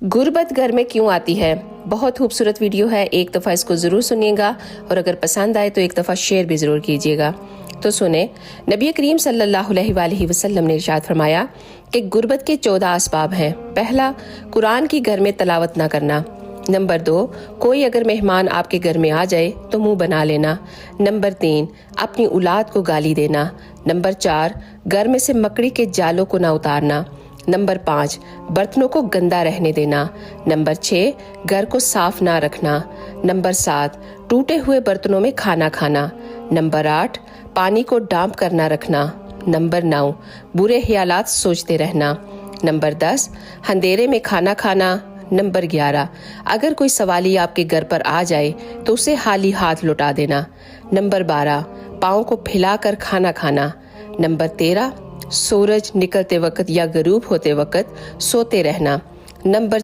गुर्बत घर में क्यों आती है। बहुत खूबसूरत वीडियो है, एक दफ़ा इसको ज़रूर सुनिएगा और अगर पसंद आए तो एक दफ़ा शेयर भी ज़रूर कीजिएगा। तो सुने, नबी करीम सल्लल्लाहु अलैहि वसल्लम ने इरशाद फरमाया कि गुर्बत के 14 असबाब हैं। पहला, कुरान की घर में तलावत ना करना। नंबर 2, कोई अगर मेहमान आपके घर में आ जाए तो मुंह बना लेना। नंबर 3, अपनी औलाद को गाली देना। नंबर 4, घर में से मकड़ी के जालों को ना उतारना। नंबर 5, बर्तनों को गंदा रहने देना। नंबर 6, घर को साफ ना रखना। नंबर 7, टूटे हुए बर्तनों में खाना खाना। नंबर 8, पानी को डांप कर ना रखना। नंबर 9, बुरे ख्यालात सोचते रहना। नंबर 10, अंधेरे में खाना खाना। नंबर 11, अगर कोई सवाली आपके घर पर आ जाए तो उसे खाली हाथ लौटा देना। नंबर 12, पाँव को फैलाकर खाना खाना। नंबर 13, सूरज निकलते वक्त या गरूब होते वक्त सोते रहना। नंबर